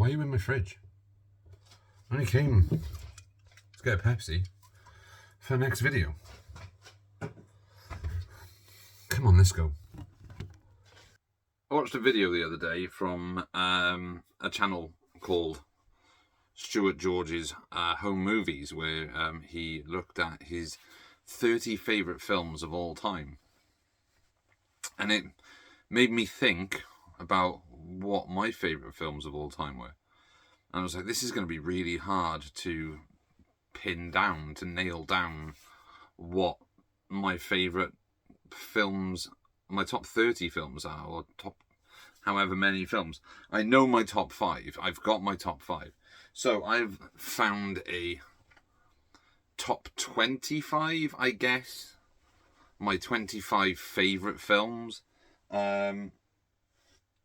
Why are you in my fridge? I only came to get a Pepsi for the next video. Come on, let's go. I watched a video the other day from a channel called Stuart George's Home Movies, where he looked at his 30 favourite films of all time. And it made me think about what my favourite films of all time were. And I was like, this is going to be really hard to pin down, to nail down what my favourite films, my top 30 films are, or top however many films. I know my top 5. I've got my top 5. So I've found a top 25, I guess. My 25 favourite films.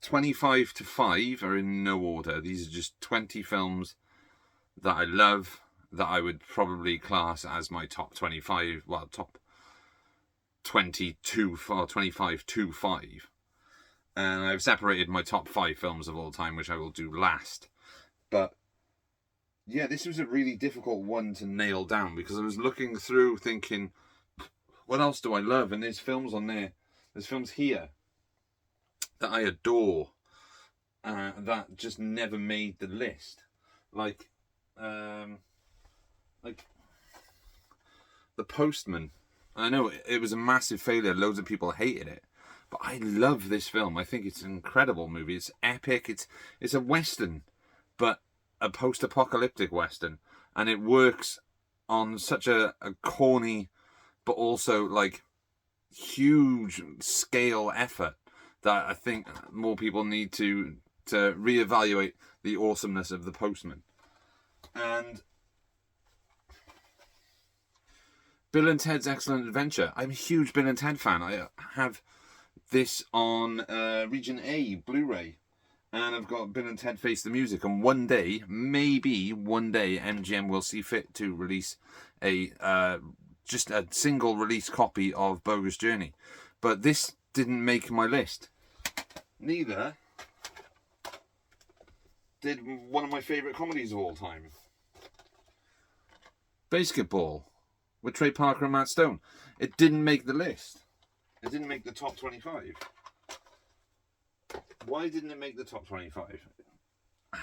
25 to 5 are in no order. These are just 20 films that I love, that I would probably class as my top 25, well, top 22 or 25 to 5. And I've separated my top 5 films of all time, which I will do last. But yeah, this was a really difficult one to nail down, because I was looking through thinking, what else do I love? And there's films on there, there's films here that I adore, that just never made the list. Like The Postman. I know it was a massive failure. Loads of people hated it, but I love this film. I think it's an incredible movie. It's epic. It's a western, but a post-apocalyptic western, and it works on such a corny, but also like huge scale effort, that I think more people need to reevaluate the awesomeness of The Postman. And Bill and Ted's Excellent Adventure. I'm a huge Bill and Ted fan. I have this on Region A Blu-ray, and I've got Bill and Ted Face the Music. And one day, maybe one day, MGM will see fit to release just a single release copy of Bogus Journey. But this didn't make my list. Neither did one of my favourite comedies of all time, Basketball, with Trey Parker and Matt Stone. It didn't make the list. It didn't make the top 25. Why didn't it make the top 25?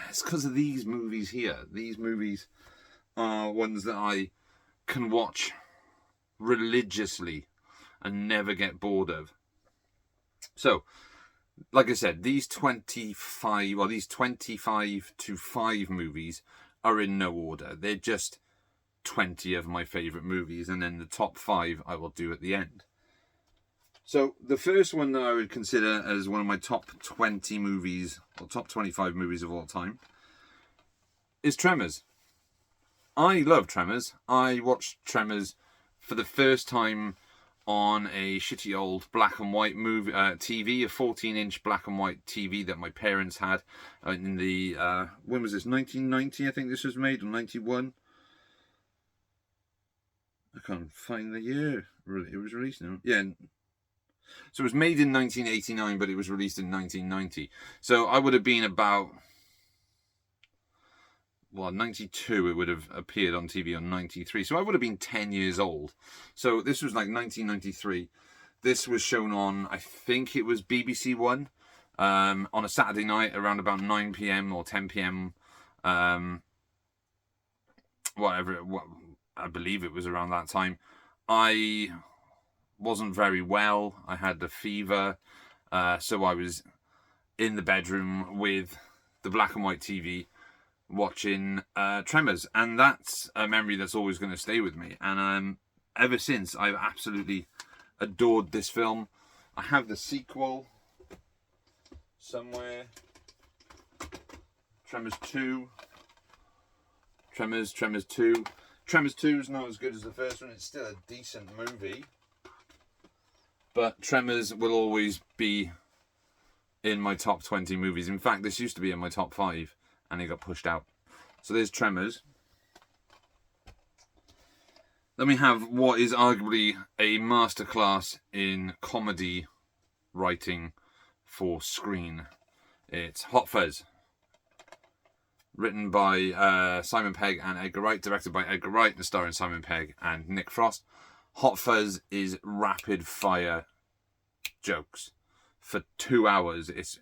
It's because of these movies here. These movies are ones that I can watch religiously and never get bored of. So, like I said, these 25 to 5 movies are in no order. They're just 20 of my favourite movies, and then the top 5 I will do at the end. So the first one that I would consider as one of my top 20 movies, or top 25 movies of all time, is Tremors. I love Tremors. I watched Tremors for the first time on a shitty old black and white movie TV, a 14-inch black and white TV that my parents had in the, when was this, 1990 I think this was made, or 91? I can't find the year it was released now. Yeah, so it was made in 1989, but it was released in 1990. So I would have been about, 92, it would have appeared on TV on 93. So I would have been 10 years old. So this was like 1993. This was shown on, I think it was BBC One, on a Saturday night around about 9 p.m. or 10 p.m. I believe it was around that time. I wasn't very well. I had a fever. So I was in the bedroom with the black and white TV watching Tremors, and that's a memory that's always going to stay with me. And ever since, I've absolutely adored this film. I have the sequel somewhere. Tremors 2. Tremors 2. Tremors 2 is not as good as the first one. It's still a decent movie, but Tremors will always be in my top 20 movies. In fact, this used to be in my top 5, and it got pushed out. So there's Tremors. Then we have what is arguably a masterclass in comedy writing for screen. It's Hot Fuzz. written by Simon Pegg and Edgar Wright, directed by Edgar Wright, and starring Simon Pegg and Nick Frost. Hot Fuzz is rapid fire jokes for 2 hours. It's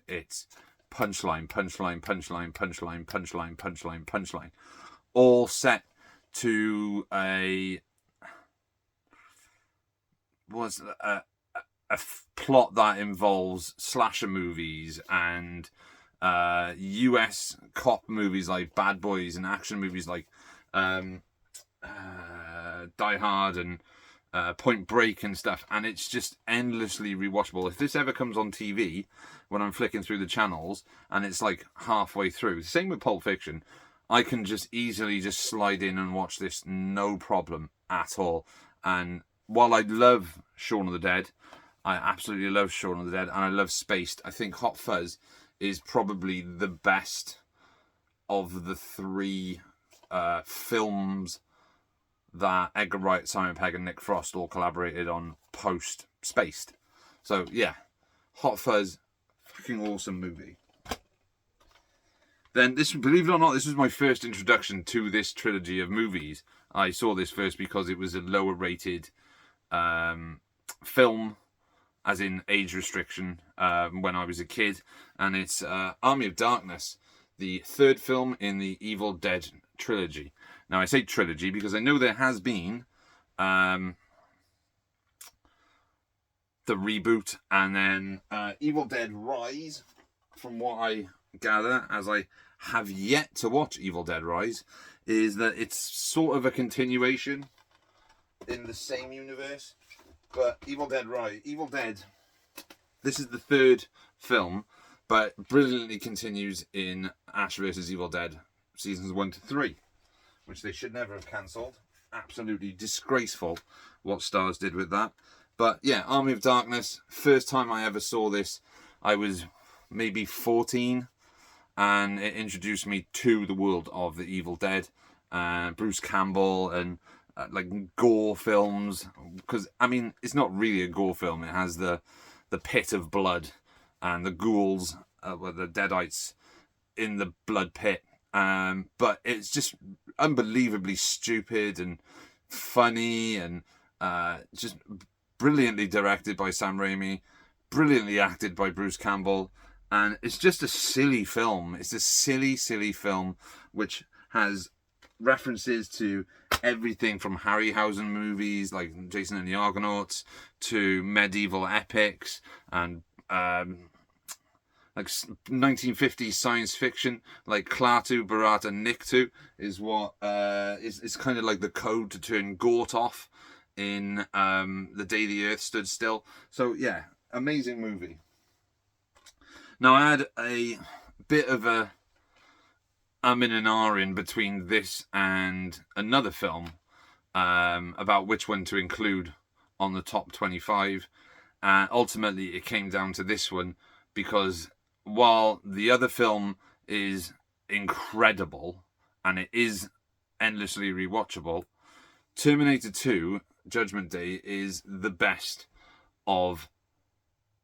punchline, punchline, punchline, punchline, punchline, punchline, punchline, all set to a plot that involves slasher movies and US cop movies like Bad Boys and action movies like Die Hard and Point Break and stuff, and it's just endlessly rewatchable. If this ever comes on TV when I'm flicking through the channels and it's like halfway through, same with Pulp Fiction, I can just easily just slide in and watch this, no problem at all. And while I love Shaun of the Dead, I absolutely love Shaun of the Dead, and I love Spaced, I think Hot Fuzz is probably the best of the three films that Edgar Wright, Simon Pegg and Nick Frost all collaborated on post Spaced. So yeah, Hot Fuzz, fucking awesome movie. Then this, believe it or not, this was my first introduction to this trilogy of movies. I saw this first because it was a lower rated film, as in age restriction, when I was a kid. And it's Army of Darkness, the third film in the Evil Dead trilogy. Now, I say trilogy because I know there has been the reboot, and then Evil Dead Rise, from what I gather, as I have yet to watch Evil Dead Rise, is that it's sort of a continuation in the same universe. But Evil Dead Rise, Evil Dead, this is the third film, but brilliantly continues in Ash vs. Evil Dead seasons 1 to 3, which they should never have cancelled. Absolutely disgraceful what Starz did with that. But yeah, Army of Darkness, first time I ever saw this, I was maybe 14, and it introduced me to the world of the Evil Dead, Bruce Campbell, and like gore films. Because I mean, it's not really a gore film. It has the pit of blood and the ghouls, the deadites in the blood pit. But it's just unbelievably stupid and funny, and just brilliantly directed by Sam Raimi, brilliantly acted by Bruce Campbell, and it's just a silly film. It's a silly, silly film which has references to everything from Harryhausen movies like Jason and the Argonauts to medieval epics and like 1950s science fiction, like Klaatu, Barada, and Nikto is what is kind of like the code to turn Gort off in The Day the Earth Stood Still. So yeah, amazing movie. Now, I had a bit of a in and ahhing between this and another film about which one to include on the top 25. Ultimately, it came down to this one because while the other film is incredible and it is endlessly rewatchable, Terminator 2 Judgment Day is the best of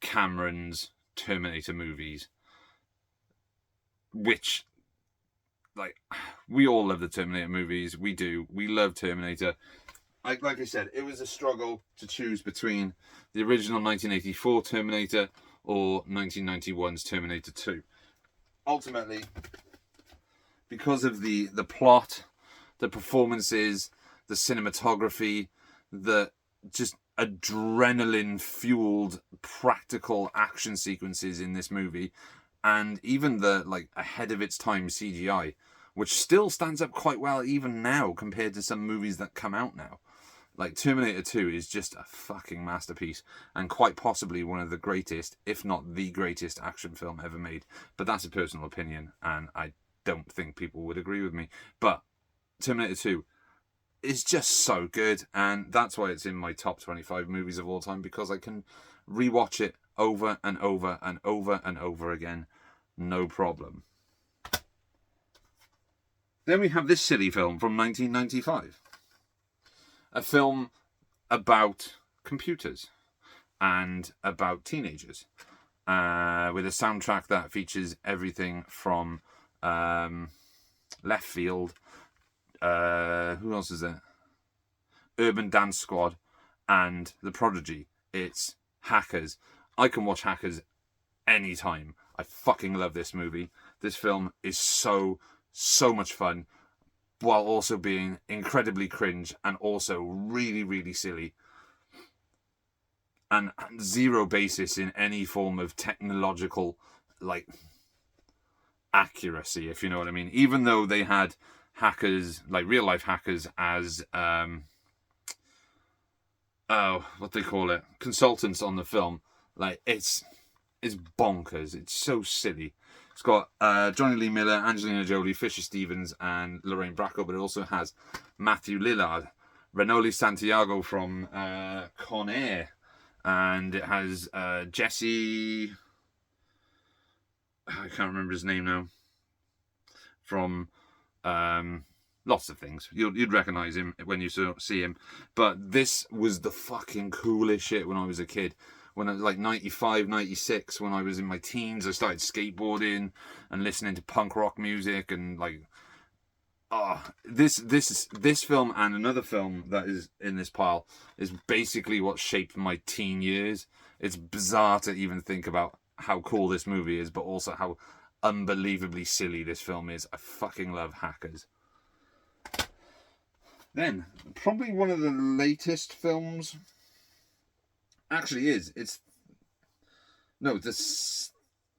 Cameron's Terminator movies, which, like, we all love the Terminator movies. We do. We love Terminator. Like I said, it was a struggle to choose between the original 1984 Terminator or 1991's Terminator 2. Ultimately, because of the plot, the performances, the cinematography, the just adrenaline-fueled practical action sequences in this movie, and even the like ahead of its time CGI, which still stands up quite well even now compared to some movies that come out now. Like, Terminator 2 is just a fucking masterpiece, and quite possibly one of the greatest, if not the greatest, action film ever made. But that's a personal opinion, and I don't think people would agree with me. But Terminator 2 is just so good, and that's why it's in my top 25 movies of all time, because I can rewatch it over and over and over and over again, no problem. Then we have this silly film from 1995. A film about computers and about teenagers, with a soundtrack that features everything from Left Field. Who else is there? Urban Dance Squad and The Prodigy. It's Hackers. I can watch Hackers anytime. I fucking love this movie. This film is so much fun, while also being incredibly cringe and also really, really silly. And zero basis in any form of technological, like, accuracy, if you know what I mean. Even though they had hackers, like real life hackers, as what they call it, consultants on the film. Like, it's bonkers. It's so silly. It's got Johnny Lee Miller, Angelina Jolie, Fisher Stevens, and Lorraine Bracco, but it also has Matthew Lillard, Renoli Santiago from Con Air, and it has Jesse. I can't remember his name now. From lots of things. You'd recognise him when you see him. But this was the fucking coolest shit when I was a kid. When I was like 95, 96, when I was in my teens, I started skateboarding and listening to punk rock music and like, this film and another film that is in this pile is basically what shaped my teen years. It's bizarre to even think about how cool this movie is, but also how unbelievably silly this film is. I fucking love Hackers. Then, probably one of the latest films. Actually,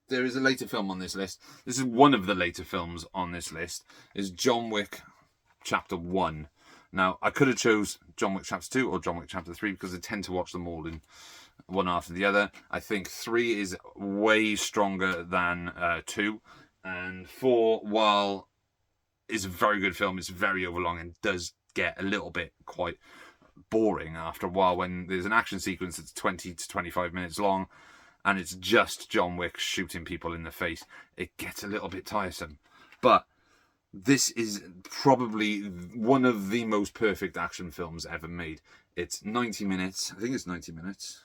there is a later film on this list. This is one of the later films on this list. Is John Wick Chapter 1. Now, I could have chose John Wick Chapter 2 or John Wick Chapter 3 because I tend to watch them all in one after the other. I think 3 is way stronger than 2. And 4, while is a very good film, it's very overlong and does get a little bit quite boring after a while when there's an action sequence that's 20 to 25 minutes long and it's just John Wick shooting people in the face. It gets a little bit tiresome. But this is probably one of the most perfect action films ever made. It's 90 minutes. I think it's 90 minutes.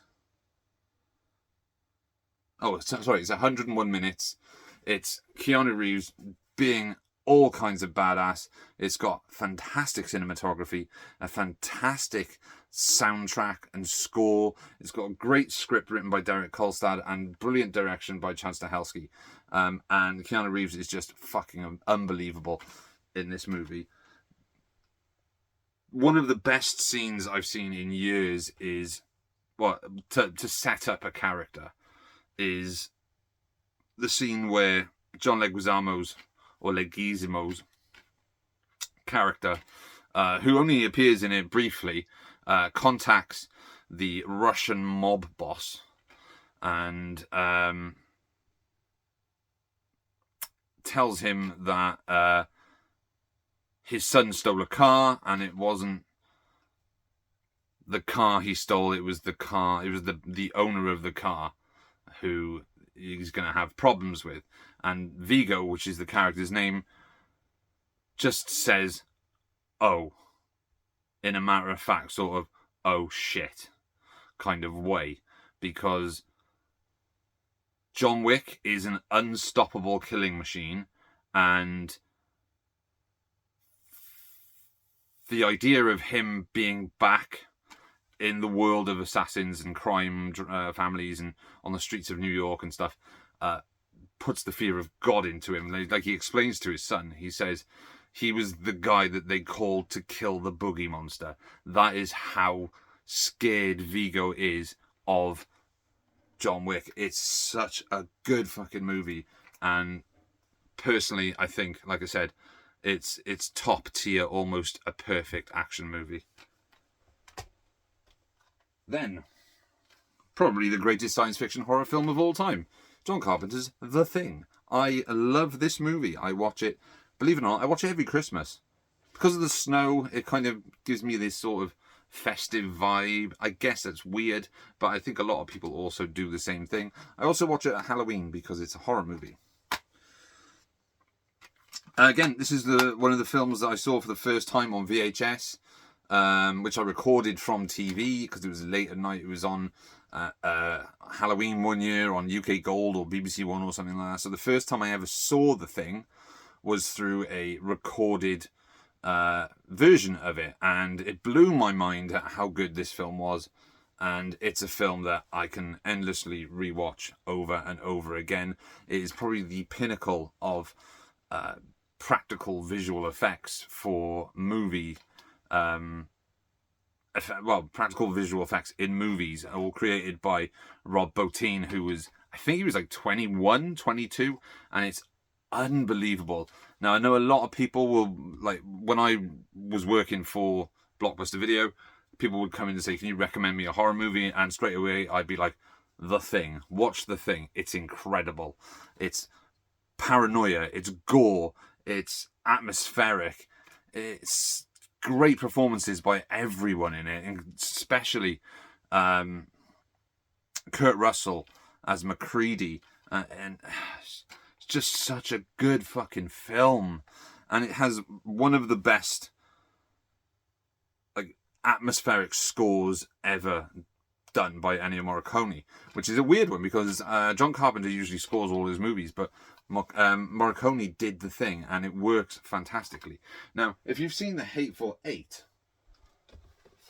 Oh, sorry, it's 101 minutes. It's Keanu Reeves being all kinds of badass. It's got fantastic cinematography, a fantastic soundtrack and score. It's got a great script written by Derek Kolstad and brilliant direction by Chad Stahelski. And Keanu Reeves is just fucking unbelievable in this movie. One of the best scenes I've seen in years is, to set up a character, is the scene where John Leguizamo's character, who only appears in it briefly, contacts the Russian mob boss and tells him that his son stole a car and it wasn't the car he stole, it was the owner of the car who he's going to have problems with. And Vigo, which is the character's name, just says, oh, in a matter of fact, sort of, oh shit kind of way. Because John Wick is an unstoppable killing machine, and the idea of him being back in the world of assassins and crime families and on the streets of New York and stuff puts the fear of God into him. Like he explains to his son, he says he was the guy that they called to kill the boogie monster. That is how scared Vigo is of John Wick. It's such a good fucking movie, and personally I think, like I said, it's top tier, almost a perfect action movie. Then, probably the greatest science fiction horror film of all time, John Carpenter's The Thing. I love this movie. I watch it, believe it or not, I watch it every Christmas. Because of the snow, it kind of gives me this sort of festive vibe. I guess that's weird, but I think a lot of people also do the same thing. I also watch it at Halloween because it's a horror movie. Again, this is one of the films that I saw for the first time on VHS, which I recorded from TV because it was late at night. It was on Halloween one year on UK Gold or BBC One or something like that. So the first time I ever saw The Thing was through a recorded version of it, and it blew my mind at how good this film was. And it's a film that I can endlessly rewatch over and over again. It is probably the pinnacle of practical visual effects for movie. Practical visual effects in movies, all created by Rob Bottin, who was, I think he was like 21, 22, and it's unbelievable. Now, I know a lot of people will, like, when I was working for Blockbuster Video, people would come in and say, can you recommend me a horror movie? And straight away, I'd be like, The Thing. Watch The Thing. It's incredible. It's paranoia. It's gore. It's atmospheric. It's great performances by everyone in it, and especially Kurt Russell as MacReady. And it's just such a good fucking film. And it has one of the best atmospheric scores ever done by Ennio Morricone, which is a weird one because John Carpenter usually scores all his movies, but Morricone did The Thing, and it works fantastically. Now, if you've seen The Hateful Eight,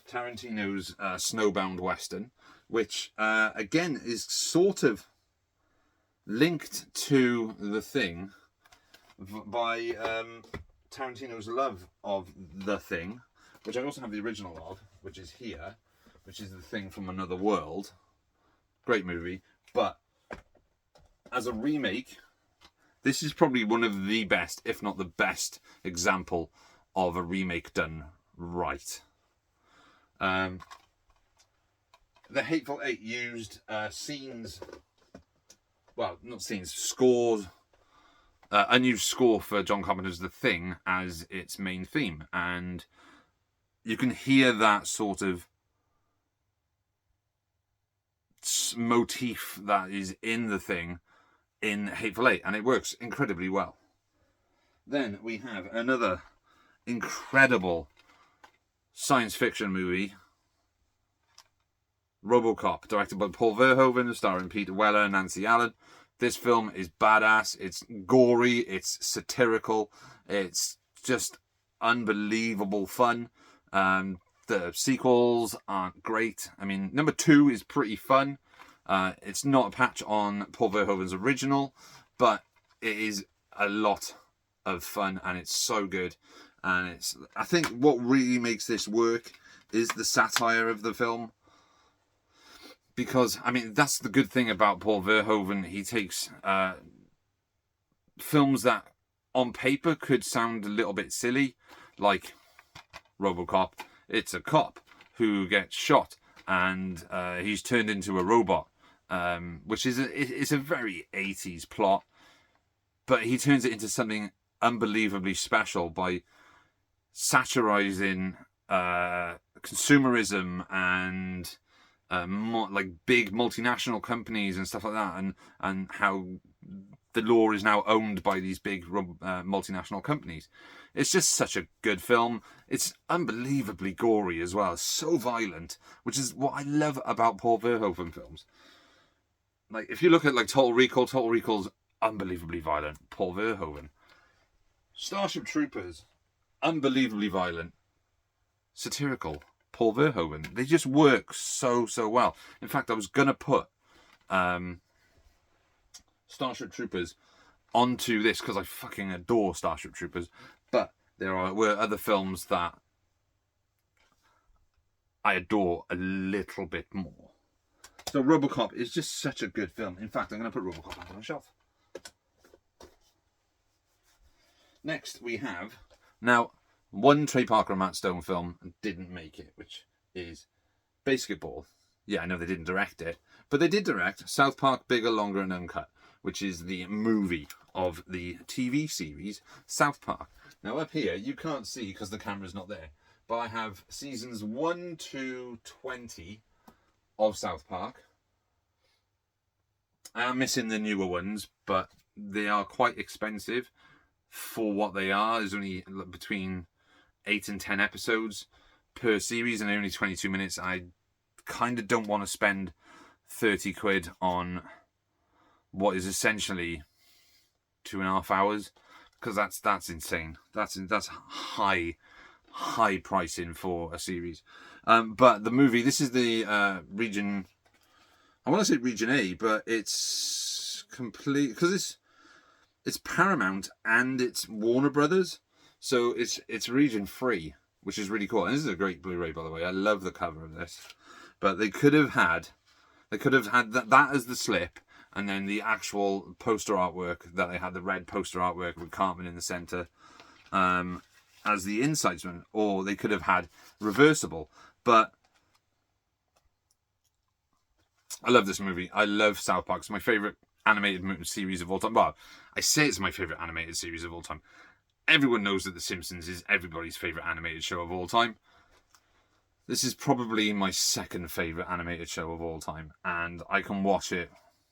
Tarantino's snowbound western, which again is sort of linked to The Thing by Tarantino's love of The Thing, which I also have the original of, which is here, which is The Thing from Another World. Great movie. But as a remake, this is probably one of the best, if not the best, example of a remake done right. The Hateful Eight used scores, unused score for John Carpenter's The Thing as its main theme. And you can hear that sort of motif that is in The Thing in Hateful Eight, and it works incredibly well. Then we have another incredible science fiction movie, RoboCop, directed by Paul Verhoeven, starring Peter Weller and Nancy Allen. This film is badass. It's gory. It's satirical. It's just unbelievable fun. The sequels aren't great. I mean, number 2 is pretty fun. It's not a patch on Paul Verhoeven's original, but it is a lot of fun, and it's so good. And I think what really makes this work is the satire of the film. Because, I mean, that's the good thing about Paul Verhoeven. He takes films that on paper could sound a little bit silly, like RoboCop. It's a cop who gets shot and he's turned into a robot, which is it's a very 80s plot, but he turns it into something unbelievably special by satirizing consumerism and big multinational companies and stuff like that, and how the law is now owned by these big multinational companies. It's just such a good film. It's unbelievably gory as well. So violent, which is what I love about Paul Verhoeven films. Like, if you look at Total Recall's unbelievably violent. Paul Verhoeven. Starship Troopers, unbelievably violent. Satirical. Paul Verhoeven. They just work so well. In fact, I was going to put Starship Troopers onto this because I fucking adore Starship Troopers, but there were other films that I adore a little bit more. So RoboCop is just such a good film. In fact, I'm going to put RoboCop on the shelf. Next we have, now, one Trey Parker and Matt Stone film didn't make it, which is Basketball. Yeah, I know they didn't direct it, but they did direct South Park Bigger, Longer and Uncut, which is the movie of the TV series South Park. Now up here, you can't see because the camera's not there, but I have seasons 1 to 20 of South Park. I am missing the newer ones, but they are quite expensive for what they are. There's only between 8 and 10 episodes per series, and they're only 22 minutes. I kind of don't want to spend 30 quid on what is essentially 2.5 hours, because that's insane. That's high pricing for a series. But the movie, this is the region. I want to say region A, but it's complete because it's Paramount and it's Warner Brothers, so it's region 3, which is really cool. And this is a great Blu-ray, by the way. I love the cover of this. But they could have had that as the slip, and then the actual poster artwork that they had, the red poster artwork with Cartman in the center, as the insights one, or they could have had reversible. But I love this movie. I love South Park. It's my favorite animated series of all time. Well, I say it's my favorite animated series of all time. Everyone knows that The Simpsons is everybody's favorite animated show of all time. This is probably my second favorite animated show of all time, and I can watch it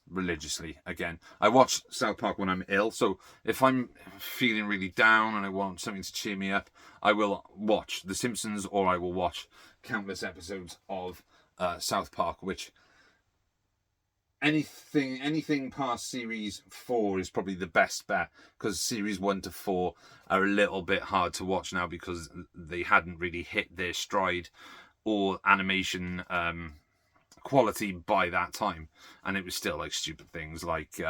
religiously again. I watch South Park when I'm ill, so if I'm feeling really down and I want something to cheer me up, I will watch The Simpsons, or I will watch countless episodes of South Park, which anything past series 4 is probably the best bet, because series 1 to 4 are a little bit hard to watch now because they hadn't really hit their stride or animation quality by that time, and it was still like stupid things like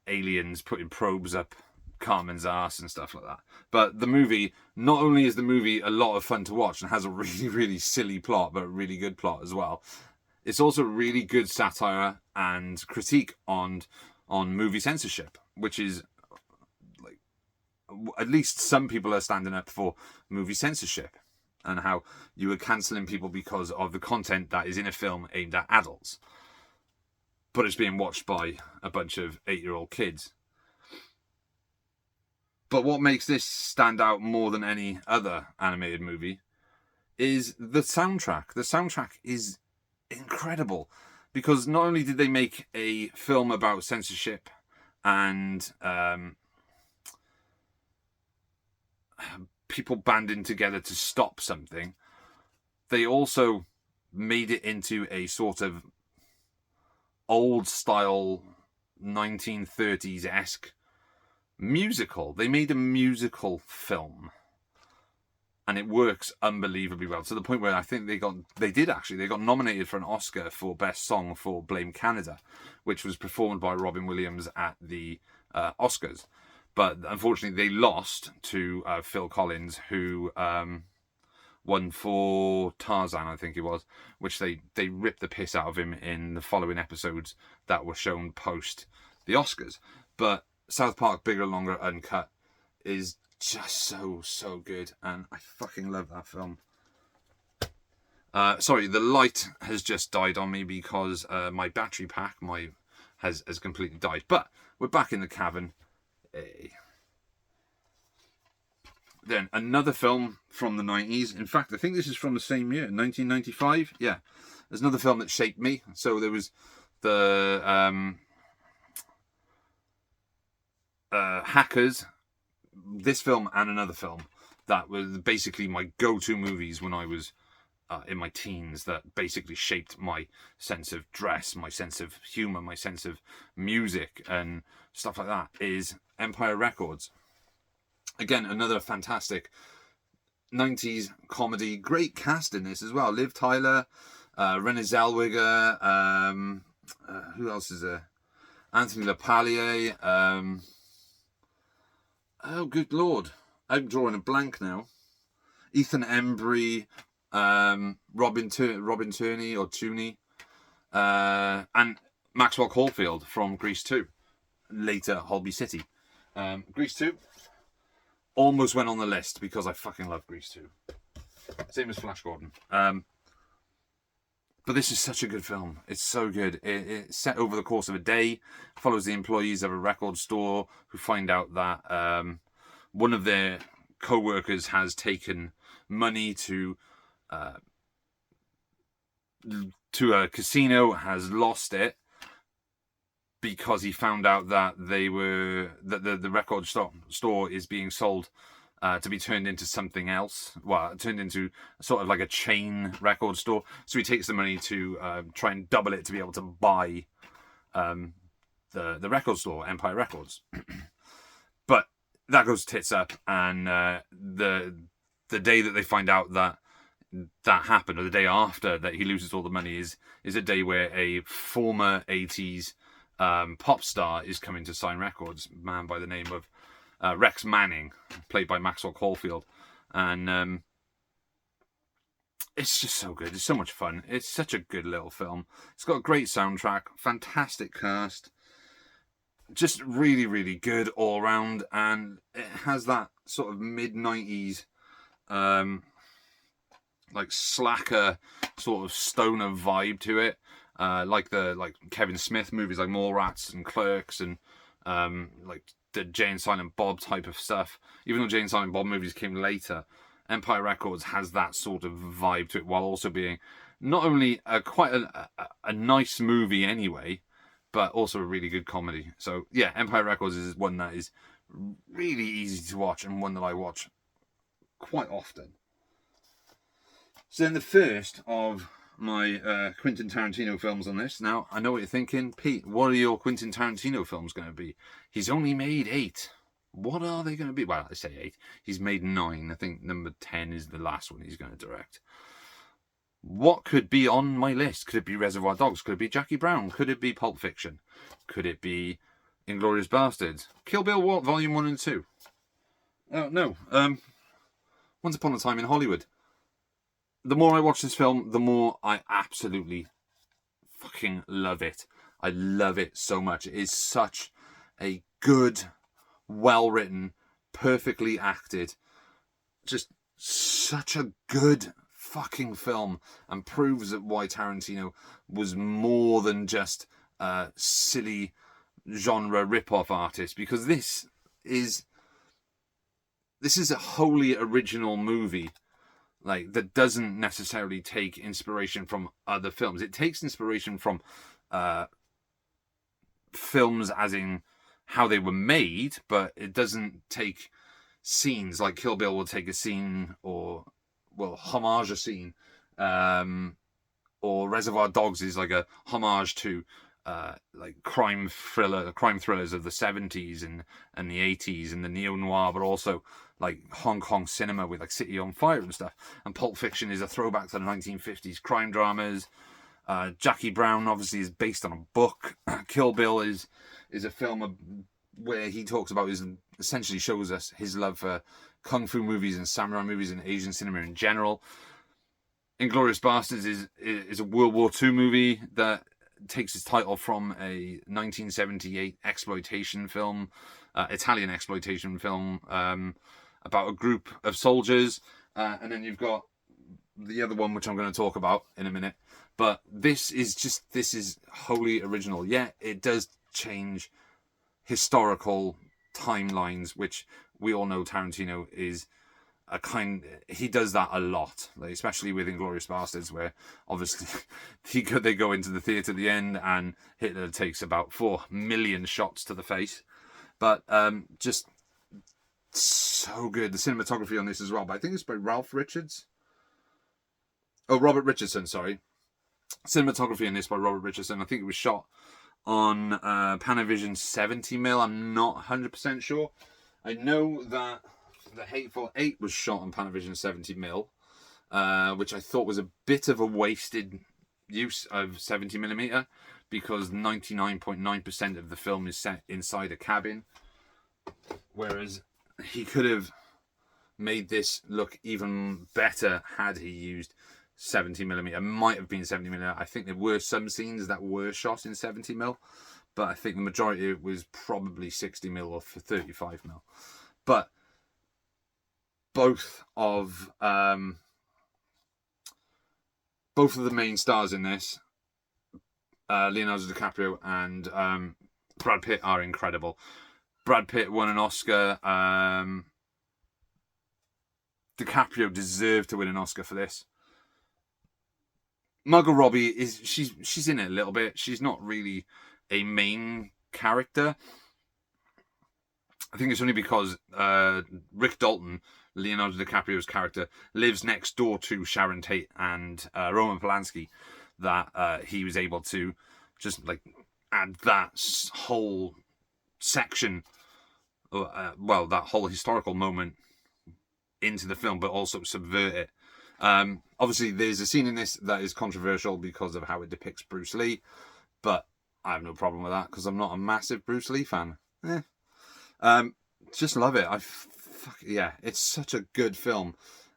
aliens putting probes up Carmen's ass and stuff like that. But the movie, not only is the movie a lot of fun to watch and has a really, really silly plot, but a really good plot as well, it's also really good satire and critique on movie censorship, which is like, at least some people are standing up for movie censorship and how you are cancelling people because of the content that is in a film aimed at adults, but it's being watched by a bunch of 8-year-old kids. But what makes this stand out more than any other animated movie is the soundtrack. The soundtrack is incredible, because not only did they make a film about censorship and people banding together to stop something, they also made it into a sort of old style 1930s-esque musical. They made a musical film, and it works unbelievably well, to the point where I think they got nominated for an Oscar for Best Song for Blame Canada, which was performed by Robin Williams at the Oscars. But unfortunately, they lost to Phil Collins, who won for Tarzan, I think it was, which they ripped the piss out of him in the following episodes that were shown post the Oscars. But South Park Bigger, Longer, Uncut is just so good, and I fucking love that film. Sorry, the light has just died on me because my battery pack has completely died. But we're back in the cavern. Then another film from the 90s. In fact, I think this is from the same year, 1995. Yeah, there's another film that shaped me. So there was the Hackers, this film, and another film that was basically my go-to movies when I was in my teens, that basically shaped my sense of dress, my sense of humour, my sense of music and stuff like that, is Empire Records. Again, another fantastic 90s comedy. Great cast in this as well. Liv Tyler, Renée Zellweger, who else is there? Anthony LaPaglia. Oh, good Lord. I'm drawing a blank now. Ethan Embry, Robin Turney or Tooney, and Maxwell Caulfield from Grease 2, later Holby City. Grease 2 almost went on the list because I fucking love Grease 2. Same as Flash Gordon. But this is such a good film. It's so good. It's set over the course of a day, follows the employees of a record store who find out that one of their co-workers has taken money to a casino, has lost it because he found out that the record store is being sold to be turned into something else. Well, turned into sort of like a chain record store. So he takes the money to try and double it to be able to buy the record store, Empire Records. But that goes tits up, and the day that they find out that happened, or the day after that he loses all the money, is a day where a former 80s pop star is coming to sign records, a man by the name of Rex Manning, played by Maxwell Caulfield. And it's just so good. It's so much fun. It's such a good little film. It's got a great soundtrack, fantastic cast, just really, really good all around, and it has that sort of mid-90s like slacker sort of stoner vibe to it, like Kevin Smith movies like Mallrats and Clerks, and like the Jay and Silent Bob type of stuff. Even though Jay and Silent Bob movies came later, Empire Records has that sort of vibe to it, while also being not only quite a nice movie anyway, but also a really good comedy. So yeah, Empire Records is one that is really easy to watch, and one that I watch quite often. So then the first of my Quentin Tarantino films on this. Now, I know what you're thinking. Pete, what are your Quentin Tarantino films going to be? He's only made 8. What are they going to be? Well, I say 8. He's made 9. I think number 10 is the last one he's going to direct. What could be on my list? Could it be Reservoir Dogs? Could it be Jackie Brown? Could it be Pulp Fiction? Could it be Inglourious Basterds? Kill Bill Volume 1 and 2? No. Once Upon a Time in Hollywood. The more I watch this film, the more I absolutely fucking love it. I love it so much. It is such a good, well-written, perfectly acted, just such a good fucking film, and proves that why Tarantino was more than just a silly genre rip-off artist, because this is a wholly original movie, like, that doesn't necessarily take inspiration from other films. It takes inspiration from films as in how they were made, but it doesn't take scenes. Like Kill Bill will take a scene, or homage a scene, or Reservoir Dogs is like a homage to like crime thrillers of the 70s and the 80s and the neo-noir, but also like Hong Kong cinema with like City on Fire and stuff. And Pulp Fiction is a throwback to the 1950s crime dramas. Jackie Brown obviously is based on a book. Kill Bill is a film where he talks about essentially shows us his love for kung fu movies and samurai movies and Asian cinema in general. Inglourious Basterds is a World War II movie that takes its title from a 1978 exploitation film, Italian exploitation film, about a group of soldiers. And then you've got the other one, which I'm going to talk about in a minute. But this is wholly original. Yeah, it does change historical timelines, which we all know Tarantino is he does that a lot, like, especially with Inglourious Basterds, where obviously they go into the theatre at the end and Hitler takes about 4 million shots to the face. But just so good. The cinematography on this as well, but I think it's by Robert Richardson, sorry. Cinematography in this by Robert Richardson. I think it was shot on Panavision 70mm. I'm not 100% sure. I know that The Hateful Eight was shot on Panavision 70mm, which I thought was a bit of a wasted use of 70mm, because 99.9% of the film is set inside a cabin, whereas he could have made this look even better had he used 70mm. It might have been 70mm. I think there were some scenes that were shot in 70mm, but I think the majority of it was probably 60mm or 35mm. But both of the main stars in this, Leonardo DiCaprio and Brad Pitt, are incredible. Brad Pitt won an Oscar. DiCaprio deserved to win an Oscar for this. Margot Robbie she's in it a little bit. She's not really a main character. I think it's only because Rick Dalton, Leonardo DiCaprio's character, lives next door to Sharon Tate and Roman Polanski, that he was able to just like add that whole section well, that whole historical moment into the film, but also subvert it. Obviously, there's a scene in this that is controversial because of how it depicts Bruce Lee, but I have no problem with that because I'm not a massive Bruce Lee fan. Just love it. Yeah, it's such a good film.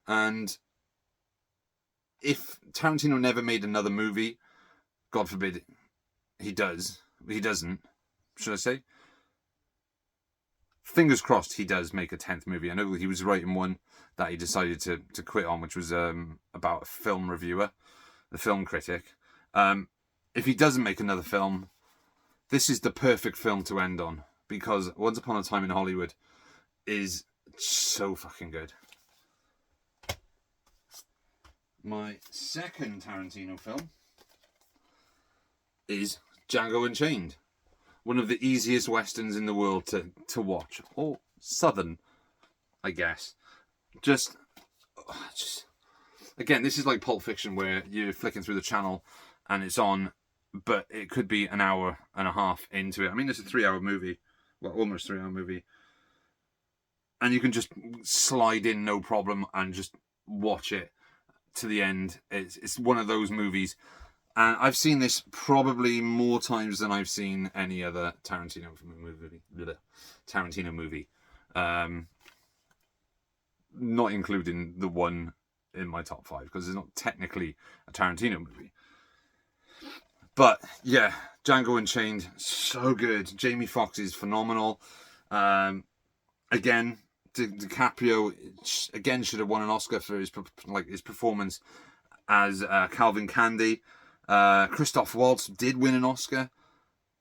And if Tarantino never made another movie, God forbid he doesn't, should I say? Fingers crossed he does make a 10th movie. I know he was writing one that he decided to quit on, which was about a film reviewer, the film critic. If he doesn't make another film, this is the perfect film to end on, because Once Upon a Time in Hollywood is so fucking good. My second Tarantino film is Django Unchained. One of the easiest westerns in the world to watch. Or southern, I guess. Just again, this is like Pulp Fiction, where you're flicking through the channel and it's on, but it could be an hour and a half into it. I mean, it's a 3-hour movie. Well, almost 3-hour movie. And you can just slide in no problem and just watch it to the end. It's one of those movies. And I've seen this probably more times than I've seen any other Tarantino movie. Not including the one in my top 5, because it's not technically a Tarantino movie. But yeah, Django Unchained, so good. Jamie Foxx is phenomenal. Again, DiCaprio again should have won an Oscar for his performance as Calvin Candy. Christoph Waltz did win an Oscar.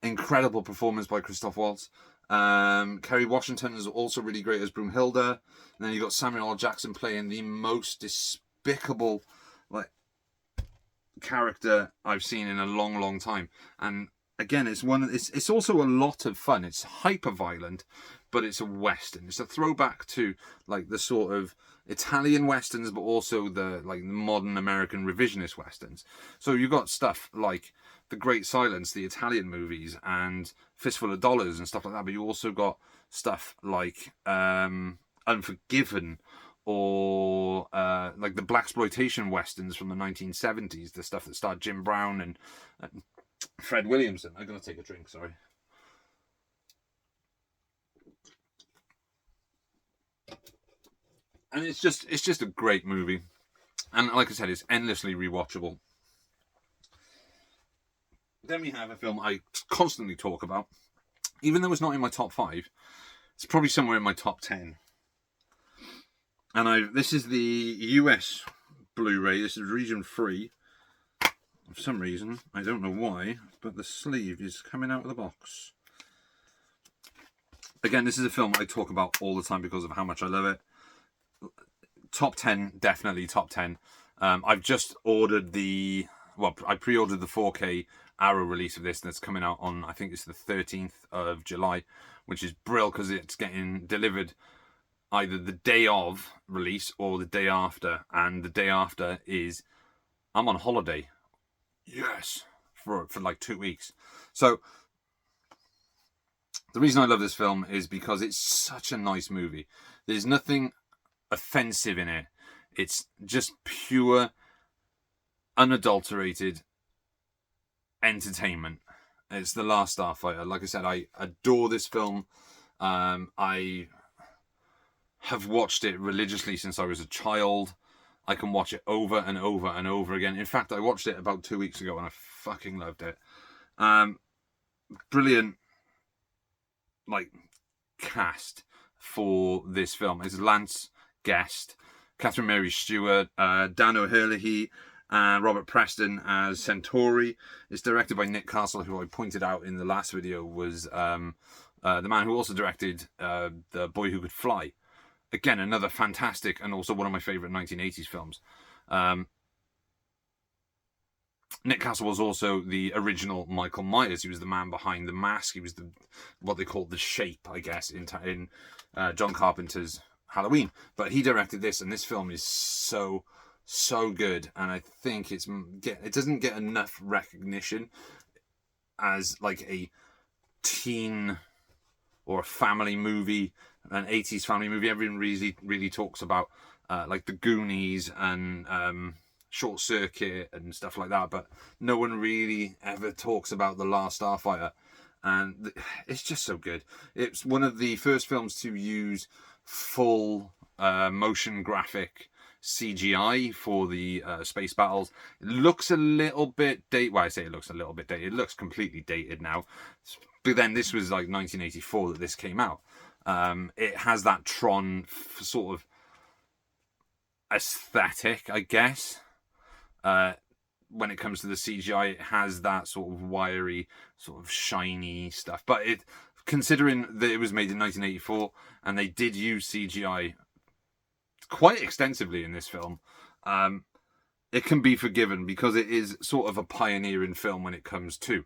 Incredible performance by Christoph Waltz. Kerry Washington is also really great as Broomhilda. And then you got Samuel L. Jackson playing the most despicable character I've seen in a long, long time. And again, it's also a lot of fun. It's hyper violent, but it's a western. It's a throwback to the sort of Italian westerns, but also the modern American revisionist westerns. So you've got stuff like The Great Silence, the Italian movies, and Fistful of Dollars and stuff like that. But you also got stuff like Unforgiven, or the blaxploitation westerns from the 1970s, the stuff that starred Jim Brown and Fred Williamson. I'm gonna take a drink. Sorry. And it's just a great movie. And like I said, it's endlessly rewatchable. Then we have a film I constantly talk about. Even though it's not in my top 5, it's probably somewhere in my top 10. And this is the US Blu-ray. This is region 3. For some reason, I don't know why, but the sleeve is coming out of the box. Again, this is a film I talk about all the time because of how much I love it. Top 10, definitely top 10. I've just ordered I pre-ordered the 4K Arrow release of this, that's coming out on, I think it's the 13th of July, which is brilliant because it's getting delivered either the day of release or the day after. And the day after is, I'm on holiday. Yes. For 2 weeks. So the reason I love this film is because it's such a nice movie. There's nothing offensive in it. It's just pure, unadulterated entertainment. It's The Last Starfighter. Like I said, I adore this film. I have watched it religiously since I was a child. I can watch it over and over and over again. In fact, I watched it about 2 weeks ago and I fucking loved it. Brilliant cast for this film. It's Lance Guest, Catherine Mary Stewart, Dan O'Herlihy, and Robert Preston as Centauri. It's directed by Nick Castle, who I pointed out in the last video was the man who also directed The Boy Who Could Fly. Again, another fantastic and also one of my favourite 1980s films. Nick Castle was also the original Michael Myers. He was the man behind the mask. He was what they called the Shape, I guess, in John Carpenter's Halloween. But he directed this, and this film is so good. And I think it doesn't get enough recognition as a teen or a family movie an 80s family movie. Everyone really talks about like the Goonies and Short Circuit and stuff like that, but no one really ever talks about The Last Starfighter, and it's just so good. It's one of the first films to use full motion graphic CGI for the space battles. It looks a little bit dated. Well, I say it looks a little bit dated. It looks completely dated now. But then this was like 1984 that this came out. It has that Tron sort of aesthetic, I guess. When it comes to the CGI, it has that sort of wiry, sort of shiny stuff. But considering that it was made in 1984 and they did use CGI quite extensively in this film, it can be forgiven because it is sort of a pioneering film when it comes to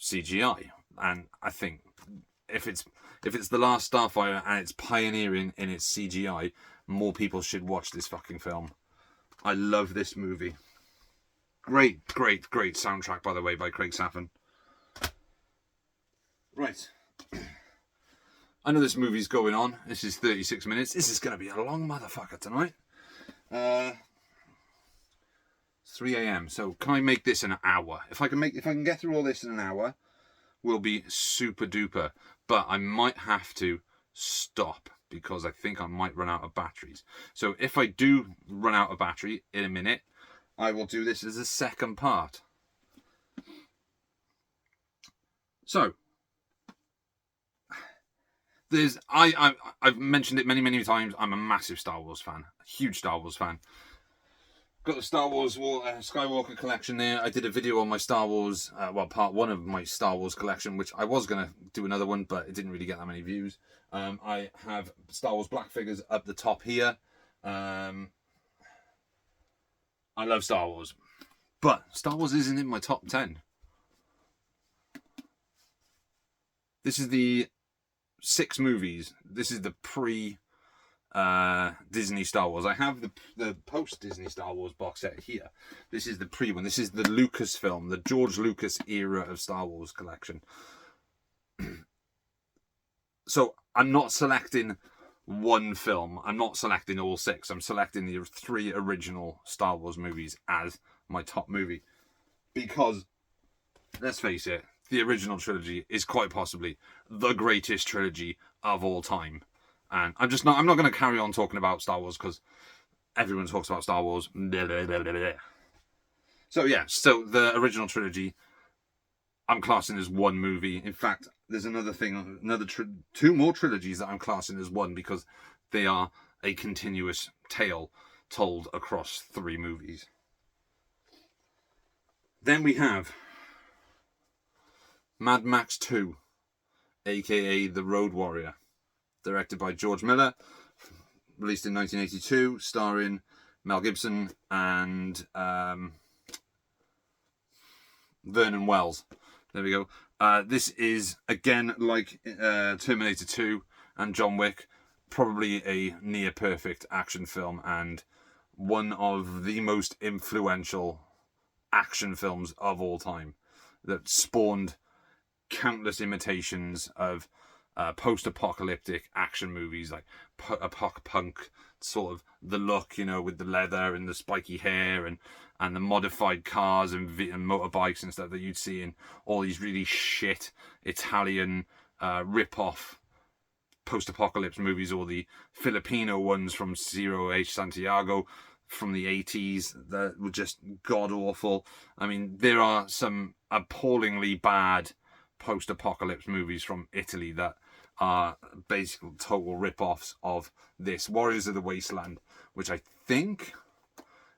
CGI. And I think if it's The Last Starfighter and it's pioneering in its CGI, more people should watch this fucking film. I love this movie. Great soundtrack, by the way, by Craig Saffin. Right. I know this movie's going on. This is 36 minutes. This is going to be a long motherfucker tonight. 3 a.m. So can I make this an hour? If I can get through all this in an hour, we'll be super duper. But I might have to stop because I think I might run out of batteries. So if I do run out of battery in a minute, I will do this as a second part. So I've mentioned it many times. I'm a massive Star Wars fan, a huge Star Wars fan. Got the Star Wars Skywalker collection there. I did a video on my Star Wars, part one of my Star Wars collection, which I was going to do another one, but it didn't really get that many views. I have Star Wars black figures up the top here. I love Star Wars, but Star Wars isn't in my top 10. This is the 6 movies. This is the pre Disney Star Wars. I have the post Disney Star Wars box set here. This is the pre one. This is the Lucasfilm, the George Lucas era of Star Wars collection. So I'm not selecting one film. I'm not selecting all 6. I'm selecting the 3 original Star Wars movies as my top movie. Because, let's face it, the original trilogy is quite possibly the greatest trilogy of all time. And I'm not going to carry on talking about Star Wars because everyone talks about Star Wars. So yeah, so the original trilogy, I'm classing as one movie. In fact, there's another thing, 2 more trilogies that I'm classing as one because they are a continuous tale told across 3 movies. Then we have Mad Max 2, aka The Road Warrior, directed by George Miller, released in 1982, starring Mel Gibson and Vernon Wells. There we go. This is, again, like Terminator 2 and John Wick, probably a near-perfect action film and one of the most influential action films of all time that spawned countless imitations of post-apocalyptic action movies like punk sort of the look, you know, with the leather and the spiky hair and the modified cars and motorbikes and stuff that you'd see in all these really shit Italian rip-off post-apocalypse movies, or the Filipino ones from Zero H Santiago from the 80s that were just god-awful. I mean, there are some appallingly bad post-apocalypse movies from Italy that are basically total rip-offs of this. Warriors of the Wasteland, which I think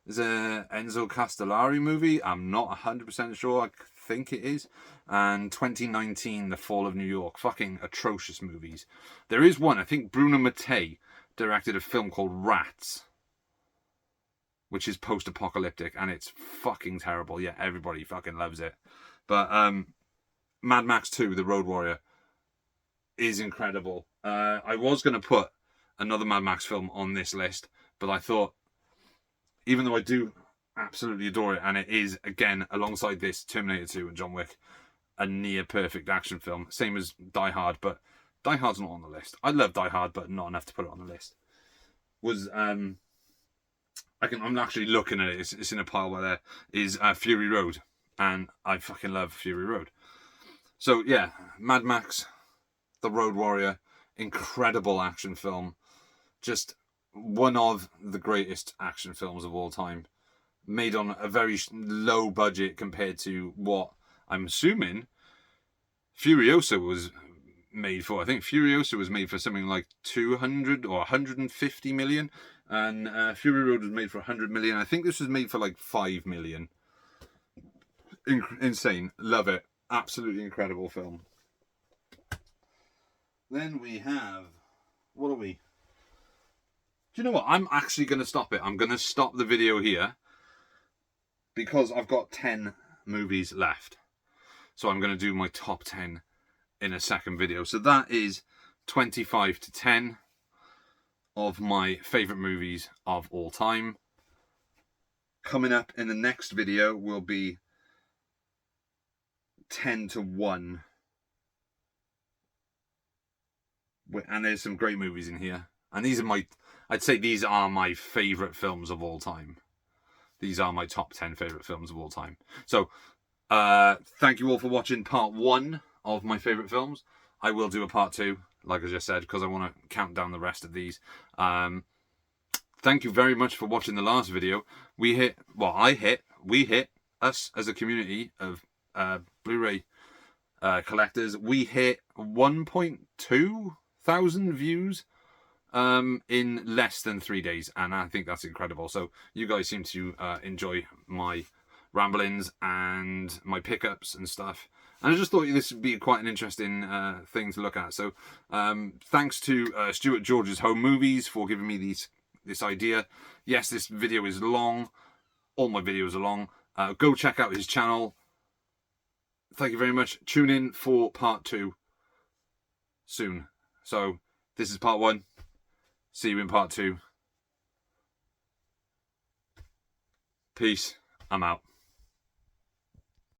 is a Enzo Castellari movie. I'm not 100% sure. I think it is. And 2019, The Fall of New York. Fucking atrocious movies. There is one, I think Bruno Mattei directed a film called Rats, which is post-apocalyptic, and it's fucking terrible. Yeah, everybody fucking loves it. But Mad Max 2, The Road Warrior, is incredible. I was going to put another Mad Max film on this list, but I thought, even though I do absolutely adore it, and it is, again, alongside this, Terminator 2 and John Wick, a near-perfect action film, same as Die Hard, but Die Hard's not on the list. I love Die Hard, but not enough to put it on the list. Was I'm actually looking at it. It's in a pile by there. Is Fury Road, and I fucking love Fury Road. So yeah, Mad Max, The Road Warrior, incredible action film. Just one of the greatest action films of all time. Made on a very low budget compared to what I'm assuming Furiosa was made for. I think Furiosa was made for something like 200 or 150 million, and Fury Road was made for 100 million. I think this was made for like 5 million. Insane. Love it. Absolutely incredible film. Then we have... What are we? Do you know what? I'm actually going to stop it. I'm going to stop the video here because I've got 10 movies left. So I'm going to do my top 10 in a second video. So that is 25 to 10 of my favourite movies of all time. Coming up in the next video will be 10 to 1. And there's some great movies in here. And these are I'd say these are my favourite films of all time. These are my top 10 favourite films of all time. So, thank you all for watching part 1 of my favourite films. I will do a part 2, like I just said, because I want to count down the rest of these. Thank you very much for watching the last video. We hit, us as a community of Blu-ray collectors, we hit 1.2 thousand views in less than 3 days, and I think that's incredible. So you guys seem to enjoy my ramblings and my pickups and stuff, and I just thought this would be quite an interesting thing to look at. So thanks to Stuart George's Home Movies for giving me this idea. Yes, this video is long. All my videos are long. Go check out his channel. Thank you very much. Tune in for part 2 soon. So this is part 1. See you in part 2. Peace. I'm out.